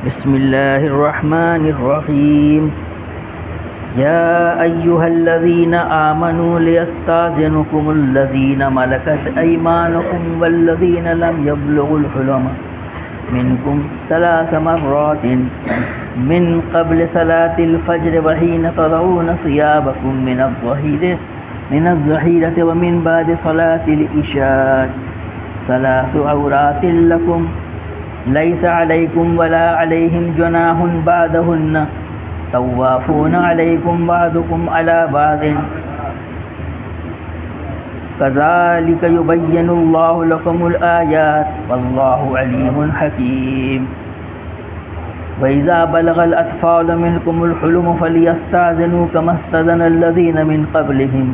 بسم الله الرحمن الرحيم. يا أيها الذين آمنوا ليستأذنكم الذين ملكت أيمانكم والذين لم يبلغوا الحلم منكم 3 مرات من قبل صلاة الفجر وحين تضعون ثيابكم من الظهيرة ومن بعد صلاة العشاء 3 عورات لكم ليس عليكم ولا عليهم جناح بعدهن طوافون عليكم بعضكم على بعض كذلك يبين الله لكم الآيات والله عليم حكيم. وإذا بلغ الأطفال منكم الحلم فليستأذنوا كما استأذن الذين من قبلهم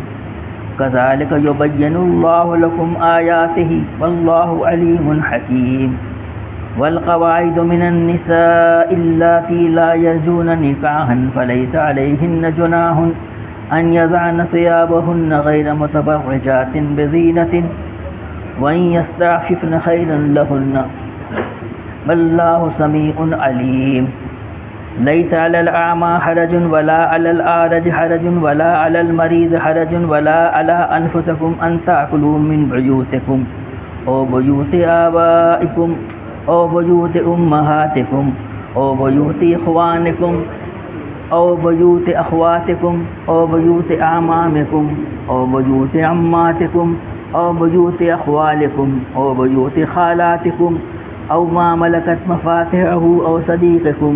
كذلك يبين الله لكم آياته والله عليم حكيم. والقواعد من النساء اللاتي لا يرجون نكاحا فليس عليهن جناح أن يضعن ثيابهن غير متبرجات بزينة وإن يستعففن خيرا لهن والله سميع عليم. ليس على الأعمى حرج ولا على الأعرج حرج ولا على المريض حرج ولا على أنفسكم أن تأكلوا من بيوتكم أو بيوت آبائكم أو بيوت أمهاتكم أو بيوت إخوانكم أو بيوت أخواتكم أو بيوت أعمامكم أو بيوت عماتكم أو بيوت أخوالكم أو بيوت خالاتكم أو ما ملكت مفاتحه أو صديقكم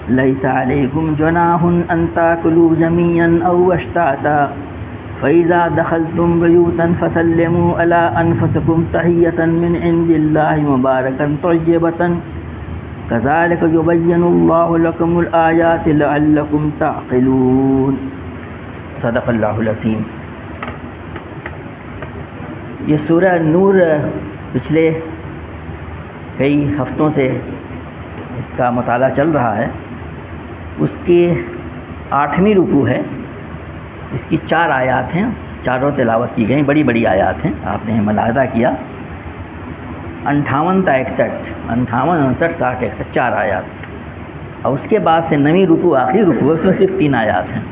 ليس عليكم جناح أن تأكلوا جميعا أو أشتاتا فإذا دخلتم بيوتا فسلموا على أنفسكم تحية من عند الله مباركا طيبة كذلك يبين الله لكم الآيات لعلكم تعقلون. صدق اللہ العظیم. یہ سورہ نور پچھلے کئی ہفتوں سے اس کا مطالعہ چل رہا ہے. اس کی 8ویں رکوع ہے. اس کی 4 آیات ہیں, چاروں تلاوت کی گئیں, بڑی بڑی آیات ہیں, آپ نے ملاحظہ کیا. 58 تا 61, 58, 59, 60, 61, 4 آیات. اور اس کے بعد سے 9ویں رکوع آخری رکوع ہے, اس میں صرف 3 آیات ہیں.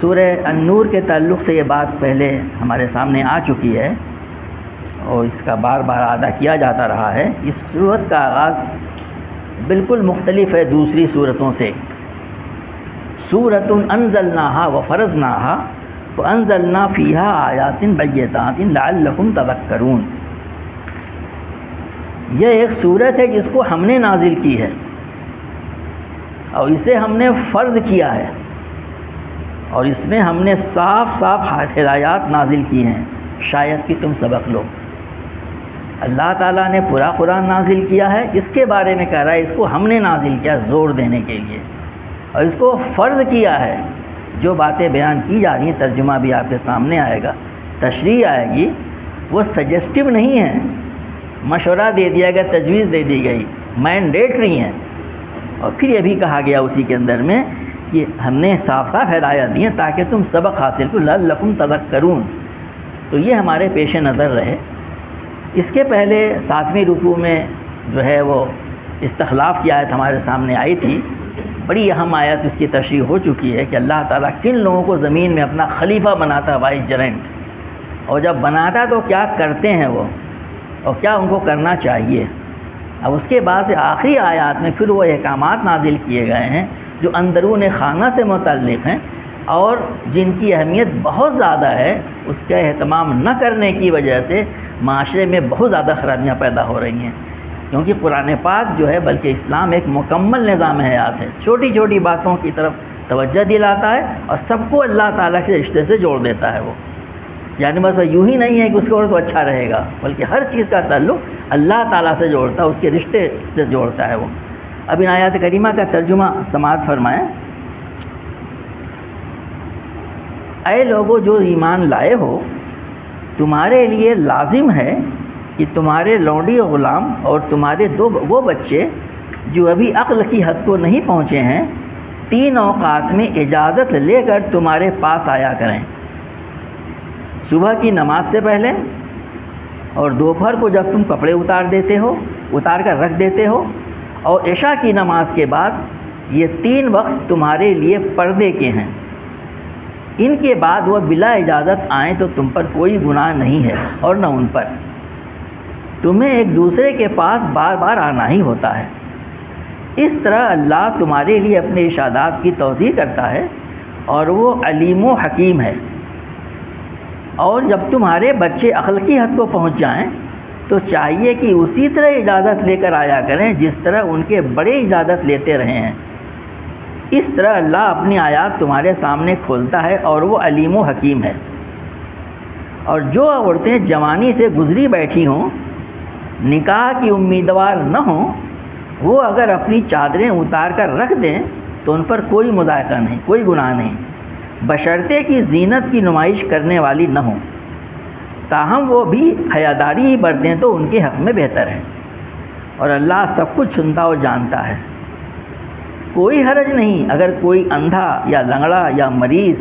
سورہ النور کے تعلق سے یہ بات پہلے ہمارے سامنے آ چکی ہے اور اس کا بار بار اعادہ کیا جاتا رہا ہے. اس سورت کا آغاز بالکل مختلف ہے دوسری سورتوں سے. سورۃ انزلناہا وفرضناہا وانزلنا فیہا آیات بینات لعلکم تذکرون. یہ ایک سورت ہے جس کو ہم نے نازل کی ہے اور اسے ہم نے فرض کیا ہے اور اس میں ہم نے صاف صاف ہدایات نازل کی ہیں شاید کہ تم سبق لو. اللہ تعالیٰ نے پورا قرآن نازل کیا ہے, اس کے بارے میں کہہ رہا ہے اس کو ہم نے نازل کیا زور دینے کے لیے اور اس کو فرض کیا ہے. جو باتیں بیان کی جا رہی ہیں, ترجمہ بھی آپ کے سامنے آئے گا, تشریح آئے گی, وہ سجیسٹیو نہیں ہے, مشورہ دے دیا گیا, تجویز دے دی گئی, مینڈیٹری ہیں. اور پھر یہ بھی کہا گیا اسی کے اندر میں کہ ہم نے صاف صاف ہدایت دی ہیں تاکہ تم سبق حاصل کرو, لعلکم تذکرون. تو یہ ہمارے پیش نظر رہے. اس کے پہلے 7ویں رکوع میں جو ہے وہ استخلاف کی آیت ہمارے سامنے آئی تھی. بڑی اہم آیت اس کی تشریح ہو چکی ہے کہ اللہ تعالیٰ کن لوگوں کو زمین میں اپنا خلیفہ بناتا ہے, وائس جرنٹ, اور جب بناتا تو کیا کرتے ہیں وہ اور کیا ان کو کرنا چاہیے. اب اس کے بعد سے آخری آیات میں پھر وہ احکامات نازل کیے گئے ہیں جو اندرون خانہ سے متعلق ہیں اور جن کی اہمیت بہت زیادہ ہے. اس کا اہتمام نہ کرنے کی وجہ سے معاشرے میں بہت زیادہ خرابیاں پیدا ہو رہی ہیں, کیونکہ قرآن پاک جو ہے بلکہ اسلام ایک مکمل نظام حیات ہے. چھوٹی چھوٹی باتوں کی طرف توجہ دلاتا ہے اور سب کو اللہ تعالیٰ کے رشتے سے جوڑ دیتا ہے. وہ یعنی بس یوں ہی نہیں ہے کہ اس کو تو اچھا رہے گا, بلکہ ہر چیز کا تعلق اللہ تعالیٰ سے جوڑتا ہے, اس کے رشتے سے جوڑتا ہے وہ. اب ان آیات کریمہ کا ترجمہ سماعت فرمائیں. اے لوگو جو ایمان لائے ہو, تمہارے لیے لازم ہے کہ تمہارے لونڈی و غلام اور تمہارے وہ بچے جو ابھی عقل کی حد کو نہیں پہنچے ہیں 3 اوقات میں اجازت لے کر تمہارے پاس آیا کریں. صبح کی نماز سے پہلے اور دوپہر کو جب تم کپڑے اتار کر رکھ دیتے ہو اور عشاء کی نماز کے بعد یہ 3 وقت تمہارے لیے پردے کے ہیں، ان کے بعد وہ بلا اجازت آئیں تو تم پر کوئی گناہ نہیں ہے اور نہ ان پر، تمہیں ایک دوسرے کے پاس بار بار آنا ہی ہوتا ہے۔ اس طرح اللہ تمہارے لیے اپنے ارشادات کی توضیح کرتا ہے اور وہ علیم و حکیم ہے۔ اور جب تمہارے بچے عقل کی حد کو پہنچ جائیں تو چاہیے کہ اسی طرح اجازت لے کر آیا کریں جس طرح ان کے بڑے اجازت لیتے رہے ہیں۔ اس طرح اللہ اپنی آیات تمہارے سامنے کھولتا ہے اور وہ علیم و حکیم ہے۔ اور جو عورتیں جوانی سے گزری بیٹھی ہوں، نکاح کی امیدوار نہ ہوں، وہ اگر اپنی چادریں اتار کر رکھ دیں تو ان پر کوئی مذائقہ نہیں، کوئی گناہ نہیں، بشرطے کی زینت کی نمائش کرنے والی نہ ہوں، تاہم وہ بھی حیاداری ہی برتیں تو ان کے حق میں بہتر ہے، اور اللہ سب کچھ سنتا اور جانتا ہے۔ کوئی حرج نہیں اگر کوئی اندھا یا لنگڑا یا مریض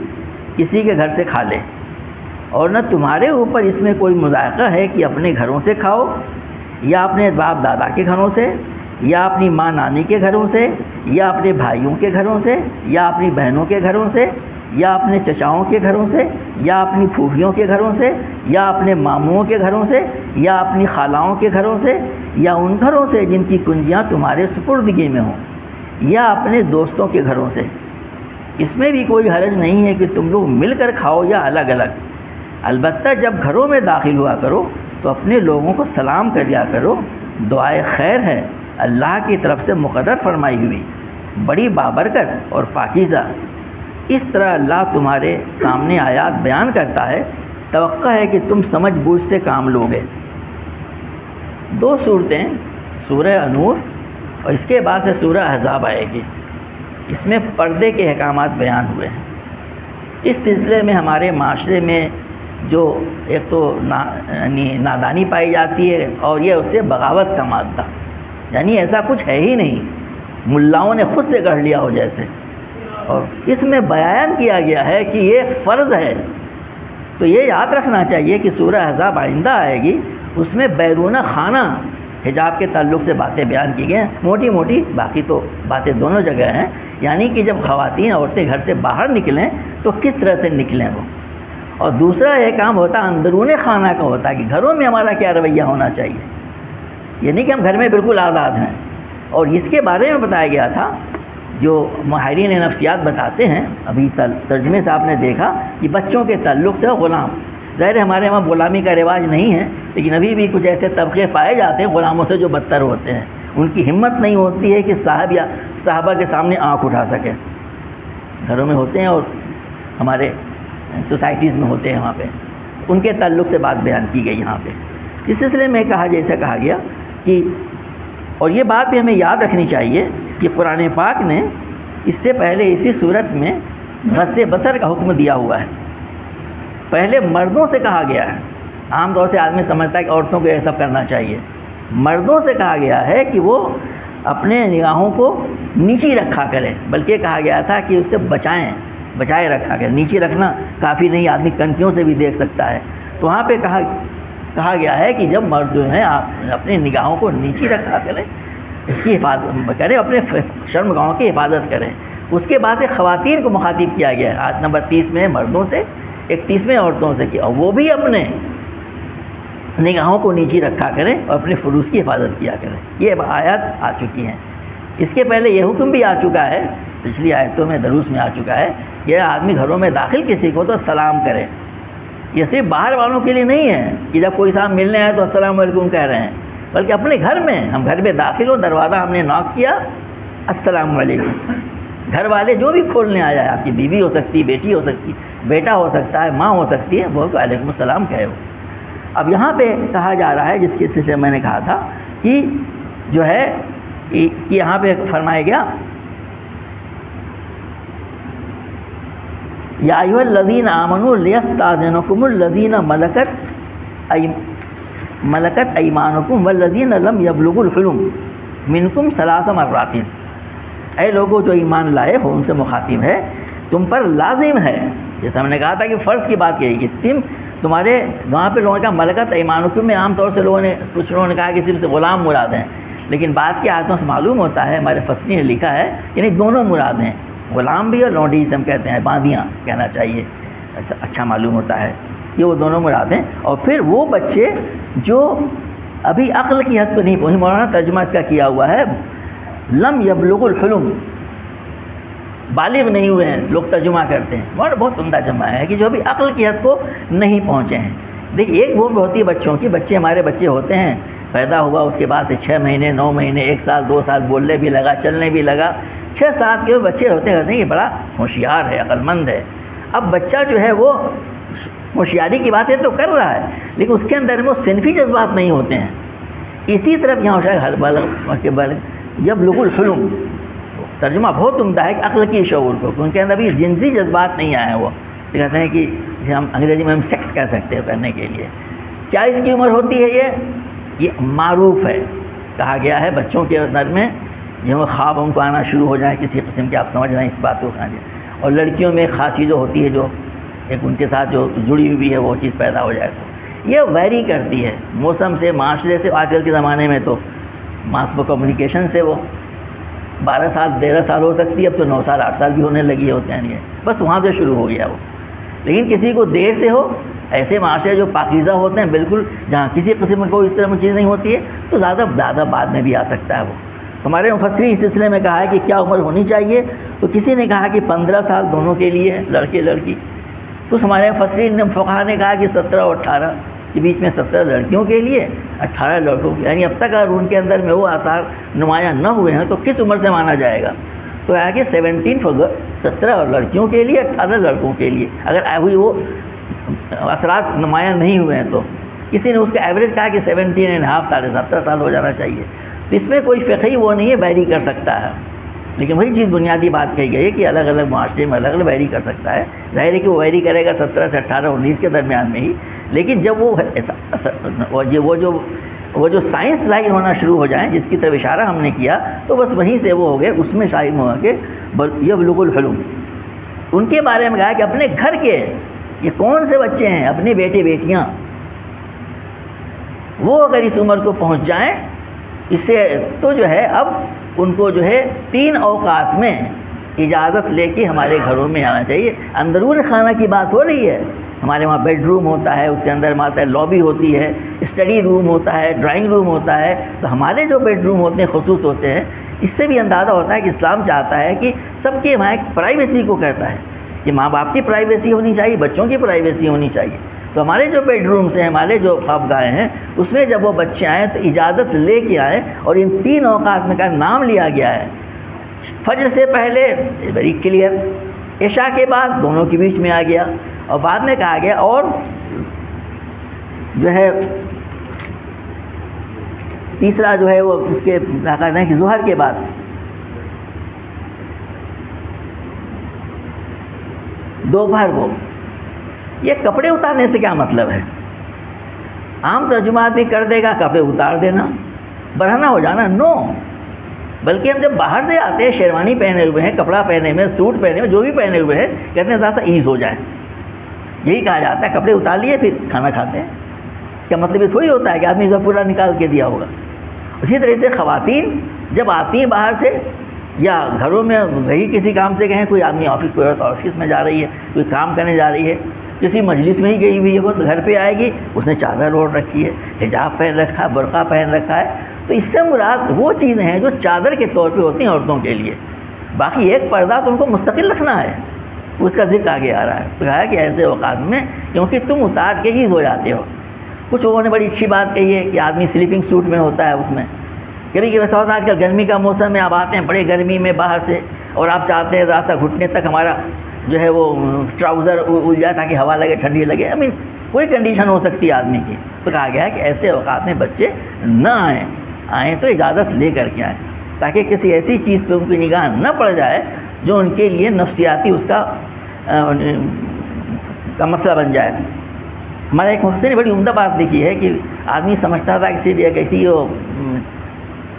کسی کے گھر سے کھا لے، اور نہ تمہارے اوپر اس میں کوئی مذائقہ ہے کہ اپنے گھروں سے کھاؤ، یا اپنے باپ دادا کے گھروں سے، یا اپنی ماں نانی کے گھروں سے، یا اپنے بھائیوں کے گھروں سے، یا اپنی بہنوں کے گھروں سے، یا اپنے چچاؤں کے گھروں سے، یا اپنی پھوپھیوں کے گھروں سے، یا اپنے ماموں کے گھروں سے، یا اپنی خالاؤں کے گھروں سے، یا ان گھروں سے جن کی کنجیاں تمہارے سپردگی میں ہوں، یا اپنے دوستوں کے گھروں سے۔ اس میں بھی کوئی حرج نہیں ہے کہ تم لوگ مل کر کھاؤ یا الگ الگ، البتہ جب گھروں میں داخل ہوا کرو تو اپنے لوگوں کو سلام کریا کرو، دعائے خیر ہے اللہ کی طرف سے مقرر فرمائی ہوئی، بڑی بابرکت اور پاکیزہ۔ اس طرح اللہ تمہارے سامنے آیات بیان کرتا ہے، توقع ہے کہ تم سمجھ بوجھ سے کام لوگے۔ 2 صورتیں، سورہ نور اور اس کے بعد سے سورہ احزاب آئے گی، اس میں پردے کے احکامات بیان ہوئے ہیں۔ اس سلسلے میں ہمارے معاشرے میں جو ایک تو نادانی پائی جاتی ہے، اور یہ اس سے بغاوت کا مادہ، یعنی ایسا کچھ ہے ہی نہیں، ملاؤں نے خود سے گڑھ لیا ہو جیسے، اور اس میں بیان کیا گیا ہے کہ یہ فرض ہے۔ تو یہ یاد رکھنا چاہیے کہ سورہ احزاب آئندہ آئے گی، اس میں بیرون خانہ حجاب کے تعلق سے باتیں بیان کی گئی ہیں، موٹی موٹی، باقی تو باتیں دونوں جگہ ہیں، یعنی کہ جب خواتین عورتیں گھر سے باہر نکلیں تو کس طرح سے نکلیں وہ، اور دوسرا یہ کام ہوتا اندرون خانہ کا ہوتا ہے کہ گھروں میں ہمارا کیا رویہ ہونا چاہیے، یہ نہیں کہ ہم گھر میں بالکل آزاد ہیں۔ اور اس کے بارے میں بتایا گیا تھا، جو ماہرین نفسیات بتاتے ہیں، ابھی ترجمے سے آپ نے دیکھا کہ بچوں کے تعلق سے غلام، ظاہر ہمارے وہاں غلامی کا رواج نہیں ہے، لیکن ابھی بھی کچھ ایسے طبقے پائے جاتے ہیں غلاموں سے جو بدتر ہوتے ہیں، ان کی ہمت نہیں ہوتی ہے کہ صاحب یا صاحبہ کے سامنے آنکھ اٹھا سکے، گھروں میں ہوتے ہیں اور ہمارے سوسائٹیز میں ہوتے ہیں، وہاں پہ ان کے تعلق سے بات بیان کی گئی یہاں پہ۔ اس سلسلے میں جیسا کہا گیا کہ، اور یہ بات بھی ہمیں یاد رکھنی چاہیے کہ قرآن پاک نے اس سے پہلے اسی صورت میں غض بصر کا حکم دیا ہوا ہے، پہلے مردوں سے کہا گیا ہے۔ عام طور سے آدمی سمجھتا ہے کہ عورتوں کو یہ سب کرنا چاہیے، مردوں سے کہا گیا ہے کہ وہ اپنے نگاہوں کو نیچی رکھا کریں، بلکہ کہا گیا تھا کہ اس سے بچائے رکھا کریں، نیچے رکھنا کافی نہیں، آدمی کنکھیوں سے بھی دیکھ سکتا ہے۔ تو وہاں پہ کہا گیا ہے کہ جب مرد جو ہیں آپ اپنے نگاہوں کو نیچی رکھا کریں، اس کی حفاظت کریں، اپنے شرم گاہوں کی حفاظت کریں۔ اس کے بعد سے خواتین کو مخاطب کیا گیا ہے، آیت نمبر 30 میں مردوں سے، 31 میں عورتوں سے، کہ وہ بھی اپنے نگاہوں کو نیچی رکھا کریں اور اپنے فروج کی حفاظت کیا کریں۔ یہ آیات آ چکی ہیں۔ اس کے پہلے یہ حکم بھی آ چکا ہے، پچھلی آیتوں میں دروس میں آ چکا ہے کہ آدمی گھروں میں داخل کسی کو تو سلام کرے۔ یہ صرف باہر والوں کے لیے نہیں ہے کہ جب کوئی صاحب ملنے آئے تو السلام علیکم کہہ رہے ہیں، بلکہ اپنے گھر میں، ہم گھر میں داخل ہو، دروازہ ہم نے ناک کیا، السلام علیکم، گھر والے جو بھی کھولنے آ جائے، آپ کی بیوی ہو سکتی، بیٹی ہو سکتی، بیٹا ہو سکتا ہے، ماں ہو سکتی ہے، وہ علیکم السلام کہے وہ۔ اب یہاں پہ کہا جا رہا ہے، جس کے سلسلے میں نے کہا تھا کہ جو ہے کہ یہاں پہ فرمایا گیا، یا ایھا الذین آمنوا لیستأذنکم الذین ملکت ایمانکم والذین لم یبلغوا الحلم منکم 3 مرات۔ اے لوگوں جو ایمان لائے ہو، ان سے مخاطب ہے، تم پر لازم ہے، جیسا ہم نے کہا تھا کہ فرض کی بات کہی کہ تمہارے وہاں پہ لوگوں کا ملکت ایمانکم میں عام طور سے کچھ لوگوں نے کہا کہ صرف غلام مراد ہیں، لیکن بعد کی آیتوں سے معلوم ہوتا ہے، ہمارے فسری نے لکھا ہے، یعنی دونوں مراد ہیں، غلام بھی اور لونڈی جسے ہم کہتے ہیں، باندیاں کہنا چاہیے، اچھا معلوم ہوتا ہے، یہ وہ دونوں مراد ہیں۔ اور پھر وہ بچے جو ابھی عقل کی حد کو نہیں پہنچے، مولانا ترجمہ اس کا کیا ہوا ہے لم یبلغ الحلم، بالغ نہیں ہوئے ہیں، لوگ ترجمہ کرتے ہیں، اور بہت عمدہ جمع ہے کہ جو ابھی عقل کی حد کو نہیں پہنچے ہیں۔ دیکھیے ایک عمر ہوتی ہے بچوں کی، بچے ہمارے بچے ہوتے ہیں، پیدا ہوا اس کے بعد سے 6 مہینے 9 مہینے 1 سال 2 سال بولنے بھی لگا، چلنے بھی لگا، 6 7 کے بچے ہوتے ہیں یہ بڑا ہوشیار ہے، عقل مند ہے۔ اب بچہ جو ہے وہ ہوشیاری کی باتیں تو کر رہا ہے، لیکن اس کے اندر وہ صنفی جذبات نہیں ہوتے ہیں۔ اسی طرف یہاں ہر بلغ یبلغ الحلم، ترجمہ بہت عمدہ ہے کہ عقل کی شعور کو، ان کے اندر ابھی جنسی جذبات نہیں آئے ہیں، وہ کہتے ہیں کہ جسے ہم انگریزی میں ہم سیکس کہہ سکتے ہیں کرنے کے لیے۔ کیا اس کی عمر ہوتی ہے؟ یہ معروف ہے، کہا گیا ہے بچوں کے اندر میں جو خواب ان کو آنا شروع ہو جائیں کسی قسم کے، آپ سمجھ رہے ہیں اس بات کو، اور لڑکیوں میں خاص چیز ہوتی ہے جو ایک ان کے ساتھ جو جڑی ہوئی ہے وہ چیز پیدا ہو جائے، تو یہ ویری کرتی ہے موسم سے، معاشرے سے۔ آج کل کے زمانے میں تو ماس کمیونیکیشن سے وہ 12 سال 13 سال ہو سکتی ہے، اب تو 9 سال 8 سال بھی ہونے لگی ہوتے ہیں، بس وہاں سے شروع ہو گیا وہ۔ لیکن کسی کو دیر سے ہو، ایسے معاشرے جو پاکیزہ ہوتے ہیں بالکل، جہاں کسی قسم کی کوئی اس طرح کی چیز نہیں ہوتی ہے، تو زیادہ بعد میں بھی آ سکتا ہے وہ۔ ہمارے مفسرین اس سلسلے میں کہا ہے کہ کیا عمر ہونی چاہیے، تو کسی نے کہا کہ 15 سال دونوں کے لیے ہے، لڑکے لڑکی۔ کچھ ہمارے مفسرین نے فقہا نے کہا کہ 17 اور 18 کے بیچ میں، 17 لڑکیوں کے لیے 18 لڑکوں کے، یعنی اب تک اگر ان کے اندر میں وہ آثار نمایاں نہ ہوئے ہیں تو کس عمر سے مانا جائے گا؟ تو آگے 17 فگر 17 اور لڑکیوں کے لیے 18 لڑکوں کے لیے، اگر ہوئی وہ اثرات نمایاں نہیں ہوئے ہیں تو کسی نے اس کا ایوریج کہا کہ 17.5 ساڑھے 17 سال ہو جانا چاہیے۔ تو اس میں کوئی فقہی وہ نہیں ہے، ویری کر سکتا ہے، لیکن وہی چیز بنیادی بات کہی گئی ہے کہ الگ الگ معاشرے میں الگ الگ ویری کر سکتا ہے۔ ظاہر ہے کہ وہ ویری کرے گا 17 سے 18 19 کے درمیان میں ہی، لیکن جب وہ جو سائنس ظاہر ہونا شروع ہو جائیں جس کی طرف اشارہ ہم نے کیا، تو بس وہیں سے وہ ہو گئے، اس میں شاہد ہوا کہ یبلغ الحلم۔ ان کے بارے میں کہا کہ اپنے گھر کے یہ کون سے بچے ہیں، اپنے بیٹے بیٹیاں، وہ اگر اس عمر کو پہنچ جائیں اسے تو جو ہے اب ان کو جو ہے 3 اوقات میں اجازت لے کے ہمارے گھروں میں آنا چاہیے۔ اندرون خانہ کی بات ہو رہی ہے، ہمارے وہاں بیڈ روم ہوتا ہے، اس کے اندر ہمارا لابی ہوتی ہے، اسٹڈی روم ہوتا ہے، ڈرائنگ روم ہوتا ہے، تو ہمارے جو بیڈ روم ہوتے ہیں خصوص ہوتے ہیں، اس سے بھی اندازہ ہوتا ہے کہ اسلام چاہتا ہے کہ سب کے وہاں ایک پرائیویسی کو کہتا ہے کہ ماں باپ کی پرائیویسی ہونی چاہیے، بچوں کی پرائیویسی ہونی چاہیے۔ تو ہمارے جو بیڈ رومس ہیں، ہمارے جو خوابگاہیں ہیں، اس میں جب وہ بچے آئیں تو اجازت لے کے آئیں، اور ان 3 اوقات میں کا نام لیا گیا ہے۔ فجر سے پہلے ویری کلیئر، عشاء کے بعد دونوں کے بیچ میں آ گیا، اور بعد میں کہا گیا اور جو ہے تیسرا جو ہے وہ اس کے کہتے ہیں کہ ظہر کے بعد، دوپہر کو۔ یہ کپڑے اتارنے سے کیا مطلب ہے؟ عام ترجمہ بھی کر دے گا کپڑے اتار دینا، برہنہ ہو جانا، نو، بلکہ ہم جب باہر سے آتے ہیں شیروانی پہنے ہوئے ہیں، کپڑا پہنے ہوئے، سوٹ پہنے ہوئے، جو بھی پہنے ہوئے ہیں، کہتے ہیں ذرا سا ایز ہو جائیں، یہی کہا جاتا ہے۔ کپڑے اتار لیے پھر کھانا کھاتے ہیں، اس کا مطلب یہ تھوڑی ہوتا ہے کہ آدمی اسے پورا نکال کے دیا ہوگا۔ اسی طرح سے خواتین جب آتی ہیں باہر سے یا گھروں میں وہی کسی کام سے گئے، کوئی آدمی آفس، کوئی عورت آفس میں جا رہی ہے، کوئی کام کرنے جا رہی ہے، کسی مجلس میں ہی گئی ہوئی ہے، وہ تو گھر پہ آئے گی، اس نے چادر اوڑھ رکھی ہے، حجاب پہن رکھا ہے، برقع پہن رکھا ہے، تو اس سے مراد وہ چیزیں ہیں جو چادر کے طور پہ ہوتی ہیں عورتوں کے لیے۔ باقی ایک پردہ تو ان کو مستقل رکھنا ہے، اس کا ذکر آگے آ رہا ہے۔ تو کہا ہے کہ ایسے اوقات میں کیونکہ تم اتار کے ہی سو جاتے ہو۔ کچھ لوگوں نے بڑی اچھی بات کہی ہے کہ آدمی سلیپنگ سوٹ میں ہوتا ہے، اس میں کبھی کبھی ایسا ہوتا ہے آج کل گرمی کا موسم ہے، آپ آتے ہیں بڑے گرمی میں باہر سے، اور آپ چاہتے ہیں راستہ گھٹنے تک ہمارا جو ہے وہ ٹراؤزر اُل جائے تاکہ ہوا لگے، ٹھنڈی لگے، کوئی کنڈیشن ہو سکتی ہے آدمی کی۔ تو کہا گیا ہے کہ ایسے اوقات میں بچے نہ آئیں تو اجازت لے کر کے آئیں، تاکہ کسی ایسی چیز پہ ان کی نگاہ نہ پڑ جائے جو ان کے لیے نفسیاتی اس کا مسئلہ بن جائے۔ ہمارے ایک مفسر نے بڑی عمدہ بات لکھی ہے کہ آدمی سمجھتا تھا کہ صرف ایک ایسی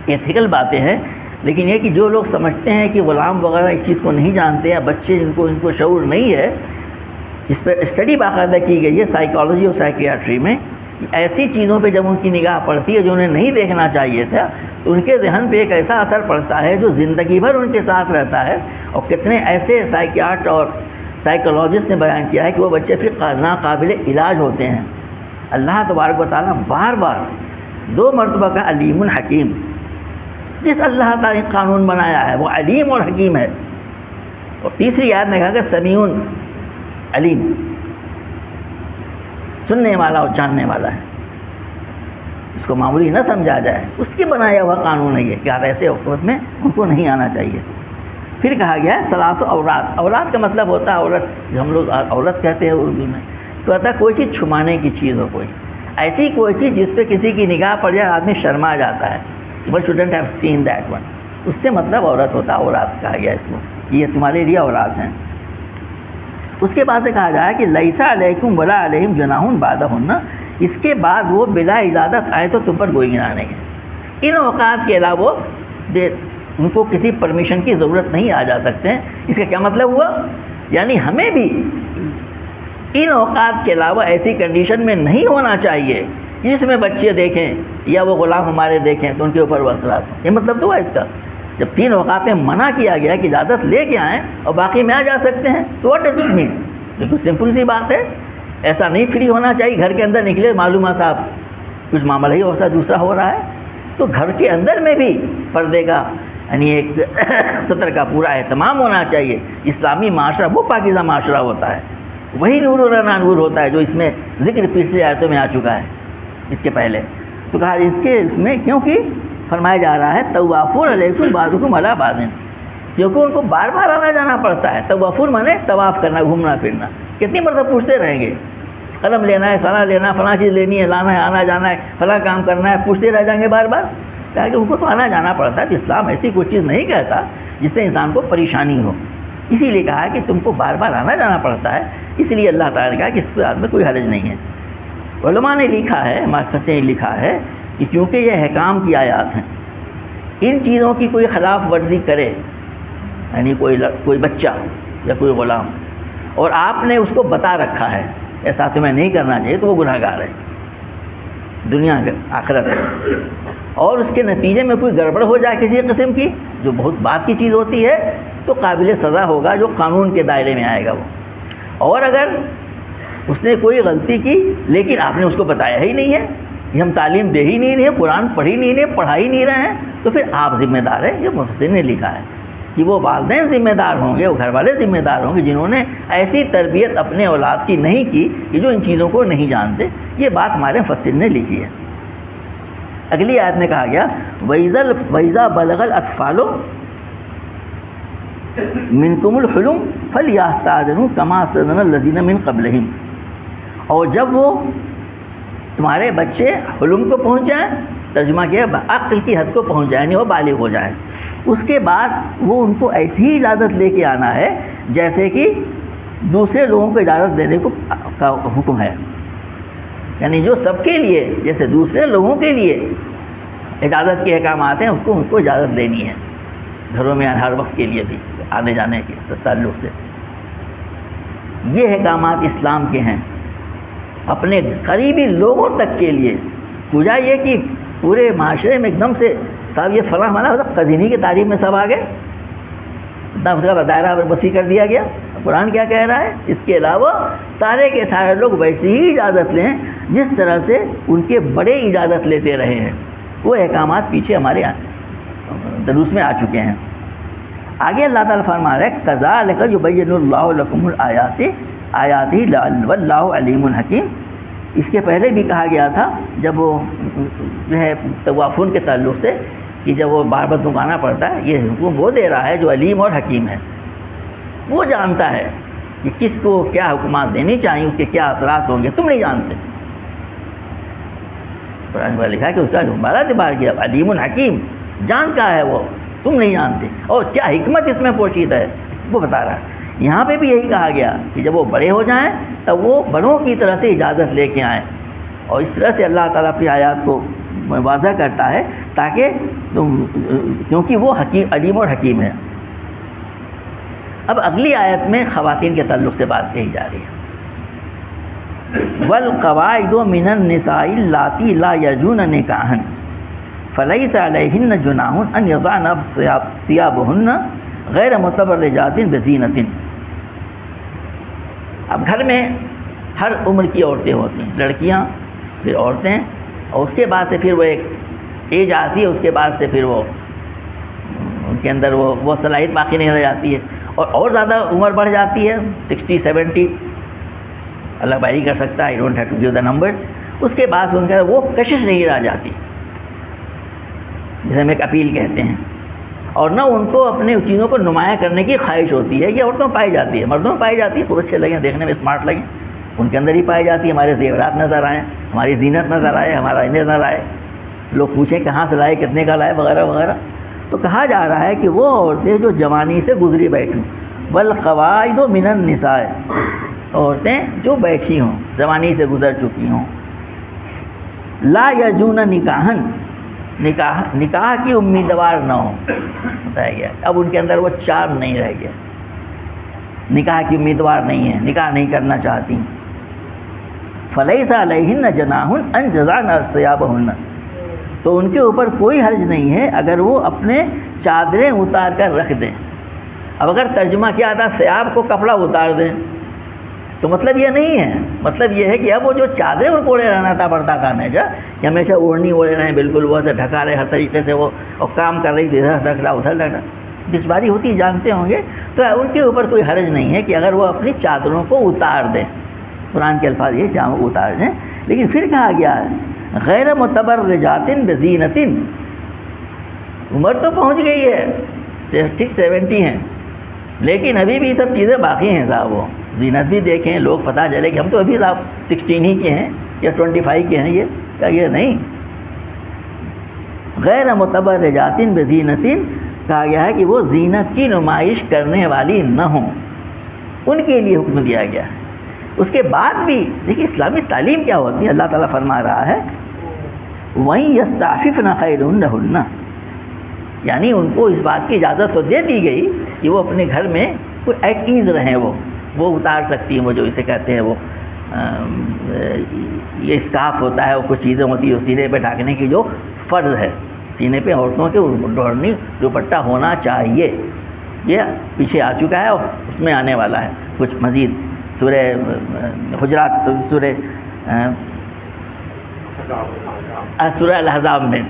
ایتھیکل باتیں ہیں، لیکن یہ کہ جو لوگ سمجھتے ہیں کہ غلام وغیرہ اس چیز کو نہیں جانتے ہیں، بچے ان کو شعور نہیں ہے، اس پہ اسٹڈی باقاعدہ کی گئی ہے سائیکالوجی اور سائیکیاٹری میں، ایسی چیزوں پہ جب ان کی نگاہ پڑتی ہے جو انہیں نہیں دیکھنا چاہیے تھا، تو ان کے ذہن پہ ایک ایسا اثر پڑتا ہے جو زندگی بھر ان کے ساتھ رہتا ہے. اور کتنے ایسے سائیکیاٹر اور سائیکولوجسٹ نے بیان کیا ہے کہ وہ بچے پھر ناقابل علاج ہوتے ہیں. اللہ تبارک و تعالیٰ بار بار 2 مرتبہ کا علیم الحکیم. جس اللہ تعالیٰ نے قانون بنایا ہے وہ علیم اور حکیم ہے. اور تیسری آیت میں کہا کہ سمیع علیم، سننے والا اور جاننے والا ہے. اس کو معمولی نہ سمجھا جائے، اس کے بنایا ہوا قانون ہے یہ کہ آپ ایسے وقت میں ان کو نہیں آنا چاہیے. پھر کہا گیا ہے ثلاث اورات. اورات کا مطلب ہوتا ہے عورت، جو ہم لوگ عورت کہتے ہیں اردو میں، تو ہوتا ہے کوئی چیز چھپانے کی چیز ہو، کوئی ایسی کوئی چیز جس پہ کسی کی نگاہ پڑ جائے آدمی شرما جاتا ہے. But shouldn't have seen that one. اس سے مطلب عورت ہوتا ہے. اورات کہا گیا اس کو، یہ تمہارے لیے اورات ہیں. اس کے بعد سے کہا جائے کہ لیسا علیکم ولا علیہم جناح بعدہن. اس کے بعد وہ بلا اجازت آئے تو تم پر کوئی گناہ نہیں ہے. ان اوقات کے علاوہ ان کو کسی پرمیشن کی ضرورت نہیں آ جا سکتے ہیں. اس کا کیا مطلب ہوا؟ یعنی ہمیں بھی ان اوقات کے علاوہ ایسی کنڈیشن میں نہیں ہونا چاہیے جس میں بچے دیکھیں یا وہ غلام ہمارے دیکھیں تو ان کے اوپر وہ اثرات ہوں. یہ مطلب تو ہے اس کا. جب 3 اوقات میں منع کیا گیا کہ اجازت لے کے آئیں اور باقی میں آ جا سکتے ہیں تو واٹ ڈز اٹ مین؟ بالکل سمپل سی بات ہے. ایسا نہیں فری ہونا چاہیے گھر کے اندر نکلے معلوم ہے صاحب کچھ معاملہ ہی ہوتا ہے دوسرا ہو رہا ہے. تو گھر کے اندر میں بھی پردے کا یعنی ایک سطر کا پورا اہتمام ہونا چاہیے. اسلامی معاشرہ وہ پاکیزہ معاشرہ ہوتا ہے، وہی نور و نور ہوتا ہے جو اس میں ذکر پچھلی آیتوں میں آ چکا ہے اس کے پہلے. تو کہا اس میں کیونکہ فرمایا جا رہا ہے طوافون علیکم بعضکم علی بعض، کیونکہ ان کو بار بار آنا جانا پڑتا ہے. طوافون مانے طواف کرنا، گھومنا پھرنا. کتنی مرتبہ پوچھتے رہیں گے قلم لینا ہے، فلاں لینا ہے، فلاں چیز لینی ہے، لانا ہے، آنا جانا ہے، فلاں کام کرنا ہے، پوچھتے رہ جائیں گے بار بار. کہا کہ ان کو تو آنا جانا پڑتا ہے. تو اسلام ایسی کوئی چیز نہیں کہتا جس سے انسان کو پریشانی ہو. اسی لیے کہا کہ تم کو بار بار آنا جانا پڑتا ہے. اس لیے اللہ تعالیٰ نے کہا کہ اس بات میں کوئی حرج نہیں ہے. علماء نے لکھا ہے، ماخذ نے لکھا ہے کہ چونکہ یہ احکام کی آیات ہیں، ان چیزوں کی کوئی خلاف ورزی کرے، یعنی کوئی بچہ یا کوئی غلام، اور آپ نے اس کو بتا رکھا ہے ایسا تمہیں نہیں کرنا چاہیے، تو وہ گناہ گار ہے دنیا کے آخرت ہے. اور اس کے نتیجے میں کوئی گڑبڑ ہو جائے کسی قسم کی جو بہت بات کی چیز ہوتی ہے تو قابل سزا ہوگا، جو قانون کے دائرے میں آئے گا وہ. اور اگر اس نے کوئی غلطی کی لیکن آپ نے اس کو بتایا ہی نہیں ہے، یہ ہم تعلیم دے ہی نہیں رہے، قرآن پڑھ ہی نہیں رہے، پڑھا ہی نہیں رہے ہیں، تو پھر آپ ذمہ دار ہیں. یہ مفسر نے لکھا ہے کہ وہ والدین ذمہ دار ہوں گے، وہ گھر والے ذمہ دار ہوں گے جنہوں نے ایسی تربیت اپنے اولاد کی نہیں کی کہ جو ان چیزوں کو نہیں جانتے. یہ بات ہمارے مفسر نے لکھی ہے. اگلی آیت میں کہا گیا وَإِذَا بَلَغَ الْأَطْفَالُ مِنْكُمُ الْحُلُمَ فَلْيَسْتَأْذِنُوا كَمَا اسْتَأْذَنَ الَّذِينَ مِنْ قَبْلِهِمْ. اور جب وہ تمہارے بچے حلم کو پہنچ جائیں، ترجمہ کیا عقل کی حد کو پہنچ جائیں، وہ بالغ ہو جائیں، اس کے بعد وہ ان کو ایسی ہی اجازت لے کے آنا ہے جیسے کہ دوسرے لوگوں کو اجازت دینے کا حکم ہے. یعنی جو سب کے لیے جیسے دوسرے لوگوں کے لیے اجازت کے احکامات ہیں ان کو اجازت دینی ہے گھروں میں ہر وقت کے لیے بھی آنے جانے کے تعلق سے. یہ احکامات اسلام کے ہیں اپنے قریبی لوگوں تک کے لیے. پوجا یہ کہ پورے معاشرے میں ایک دم سے صاحب یہ فلاں فلاں قزینی کی تعریف میں سب آ گئے، اتنا اس کا دائرہ وسیع کر دیا گیا. قرآن کیا کہہ رہا ہے؟ اس کے علاوہ سارے کے سارے لوگ ویسی ہی اجازت لیں جس طرح سے ان کے بڑے اجازت لیتے رہے ہیں. وہ احکامات پیچھے ہمارے دروس میں آ چکے ہیں. آگے اللہ تعالیٰ فرما رہا ہے کذالک یبین اللہ لکم الآیات واللہ علیم حکیم. اس کے پہلے بھی کہا گیا تھا جب وہ جو ہے طوافون کے تعلق سے کہ جب وہ بار بار دکانا پڑتا ہے، یہ حکم وہ دے رہا ہے جو علیم اور حکیم ہے. وہ جانتا ہے کہ کس کو کیا حکمات دینی چاہیے، اس کے کیا اثرات ہوں گے، تم نہیں جانتے. قرآن میں لکھا ہے کہ اس کا دوبارہ تبار کیا علیم الحکیم، جانتا ہے وہ، تم نہیں جانتے. اور کیا حکمت اس میں پوشیدہ ہے وہ بتا رہا ہے. یہاں پہ بھی یہی کہا گیا کہ جب وہ بڑے ہو جائیں تب وہ بڑوں کی طرح سے اجازت لے کے آئیں. اور اس طرح سے اللہ تعالیٰ اپنی آیات کو واضح کرتا ہے تاکہ کیونکہ وہ حکیم علیم اور حکیم ہے. اب اگلی آیت میں خواتین کے تعلق سے بات کہی جا رہی ہے. والقواعد من النساء اللاتی لا یرجون نکاحا فلیس علیہن جناح ان یضعن ثیابہن غیر متبرجات بزینۃ. اب گھر میں ہر عمر کی عورتیں ہوتی ہیں، لڑکیاں پھر عورتیں، اور اس کے بعد سے پھر وہ ایک ایج آتی ہے، اس کے بعد سے پھر وہ ان کے اندر وہ صلاحیت باقی نہیں رہ جاتی ہے، اور زیادہ عمر بڑھ جاتی ہے 60 70، اللہ باہری کر سکتا ہے، I don't have to give the numbers. اس کے بعد ان کا وہ کشش نہیں رہ جاتی جسے ہم ایک اپیل کہتے ہیں، اور نہ ان کو اپنے چیزوں کو نمایاں کرنے کی خواہش ہوتی ہے. یہ عورتوں میں پائی جاتی ہے، مردوں میں پائی جاتی ہے، خوب اچھے لگیں، دیکھنے میں اسمارٹ لگیں، ان کے اندر ہی پائی جاتی ہے. ہمارے زیورات نظر آئیں، ہماری زینت نظر آئے، ہمارا نظر آئے، لوگ پوچھیں کہاں سے لائے، کتنے کا لائے، وغیرہ وغیرہ. تو کہا جا رہا ہے کہ وہ عورتیں جو جوانی سے گزری بیٹھیں، والقواعد من النساء، عورتیں جو بیٹھی ہوں، جوانی سے گزر چکی ہوں، لا یرجون نکاحا، نکاح کی امیدوار نہ ہوں. بتایا گیا اب ان کے اندر وہ چارم نہیں رہ گیا، نکاح کی امیدوار نہیں ہے، نکاح نہیں کرنا چاہتی. فلیس علیہن جناح ان یضعن ثیابہن، تو ان کے اوپر کوئی حرج نہیں ہے اگر وہ اپنے چادریں اتار کر رکھ دیں. اب اگر ترجمہ کیا تھا ثیاب کو کپڑا اتار دیں، تو مطلب یہ نہیں ہے، مطلب یہ ہے کہ اب وہ جو چادریں ان کو اوڑے رہنا تھا پڑتا تھا ہمیشہ، کہ ہمیشہ اوڑھنی اوڑے رہے، بالکل وہ سے ڈھکا رہے ہر طریقے سے، وہ اور کام کر رہی تھی، ادھر ڈھک رہا ادھر ڈھک رہا، دشواری ہوتی جانتے ہوں گے. تو ان کے اوپر کوئی حرج نہیں ہے کہ اگر وہ اپنی چادروں کو اتار دیں. قرآن کے الفاظ یہ چاہوں اتار دیں. لیکن پھر کہا گیا ہے غیر متبرجات بزینۃ، عمر تو پہنچ گئی ہے، ٹھیک 70 ہیں، لیکن ابھی بھی سب چیزیں باقی ہیں صاحب. وہ زینت بھی دیکھیں، لوگ پتہ چلے کہ ہم تو ابھی صاحب 16 ہی کے ہیں یا 25 کے ہیں. یہ نہیں، غیر متبرجات بزینۃ کہا گیا ہے کہ وہ زینت کی نمائش کرنے والی نہ ہوں، ان کے لیے حکم دیا گیا ہے. اس کے بعد بھی دیکھیے اسلامی تعلیم کیا ہوتی ہے. اللہ تعالیٰ فرما رہا ہے وَإِن يَسْتَعْفِفْنَ خَيْرٌ لَهُنَّ، یعنی ان کو اس بات کی اجازت تو دے دی گئی کہ وہ اپنے گھر میں کوئی ایٹ ایز رہیں، وہ اتار سکتی ہیں، وہ جو اسے کہتے ہیں وہ یہ اسکارف ہوتا ہے، وہ کچھ چیزیں ہوتی ہیں سینے پہ ڈھانکنے کی جو فرض ہے، سینے پہ عورتوں کے اوڑھنی دوپٹہ ہونا چاہیے. یہ پیچھے آ چکا ہے اور اس میں آنے والا ہے کچھ مزید سورہ حجرات، سورہ الاحزاب میں.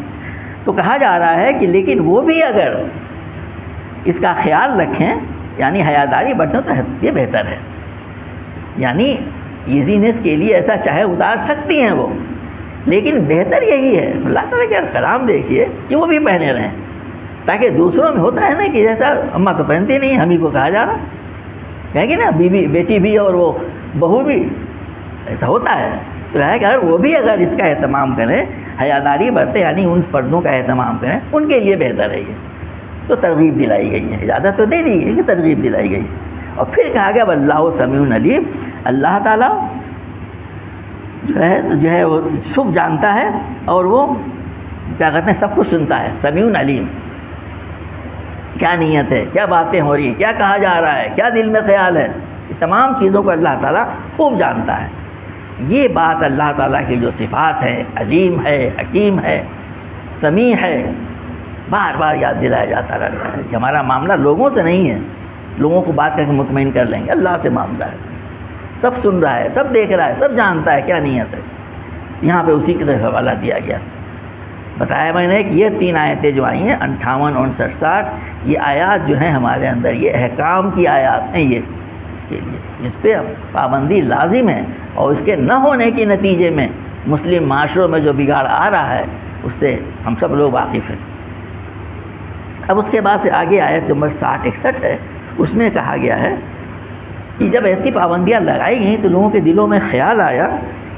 تو کہا جا رہا ہے کہ لیکن وہ بھی اگر اس کا خیال رکھیں، یعنی حیاداری برتیں، تو یہ بہتر ہے. یعنی ایزینس کے لیے ایسا چاہے اتار سکتی ہیں وہ، لیکن بہتر یہی ہے. اللہ تعالیٰ کا کلام دیکھیے کہ وہ بھی پہنے رہیں، تاکہ دوسروں میں ہوتا ہے نا کہ جیسا اماں تو پہنتی نہیں، ہم ہی کو کہا جا رہا، کہیں گے نا بیوی بیٹی بھی اور وہ بہو بھی، ایسا ہوتا ہے. تو ہے کہ اگر وہ بھی اگر اس کا اہتمام کریں، حیاداری برتیں، یعنی ان پردوں کا اہتمام کریں، ان کے لیے بہتر ہے. یہ تو ترغیب دلائی گئی ہے، اجازت تو دے دی گئی کہ ترغیب دلائی گئی. اور پھر کہا گیا واللہ سمیع علیم، اللہ تعالیٰ جو ہے وہ سب جانتا ہے اور وہ کیا کہتے ہیں سب کچھ سنتا ہے. سمیع علیم، کیا نیت ہے، کیا باتیں ہو رہی ہیں، کیا کہا جا رہا ہے، کیا دل میں خیال ہے، یہ تمام چیزوں کو اللہ تعالیٰ خوب جانتا ہے. یہ بات اللہ تعالیٰ کی جو صفات ہے، علیم ہے، حکیم ہے، سمیع ہے، بار بار یاد دلایا جاتا رہتا ہے کہ ہمارا معاملہ لوگوں سے نہیں ہے، لوگوں کو بات کر کے مطمئن کر لیں گے. اللہ سے معاملہ ہے، سب سن رہا ہے، سب دیکھ رہا ہے، سب جانتا ہے کیا نیت ہے. یہاں پہ اسی کی طرف حوالہ دیا گیا. بتایا میں نے کہ یہ 3 آیتیں جو آئی ہیں 58 59 60، یہ آیات جو ہیں ہمارے اندر یہ احکام کی آیات ہیں. یہ اس کے لیے اس پہ پابندی لازم ہے، اور اس کے نہ ہونے کے نتیجے میں مسلم معاشروں میں جو بگاڑ آ رہا ہے اس سے ہم سب لوگ واقف ہیں. اب اس کے بعد سے آگے آیت نمبر 60 61 ہے، اس میں کہا گیا ہے کہ جب ایسی پابندیاں لگائی گئیں تو لوگوں کے دلوں میں خیال آیا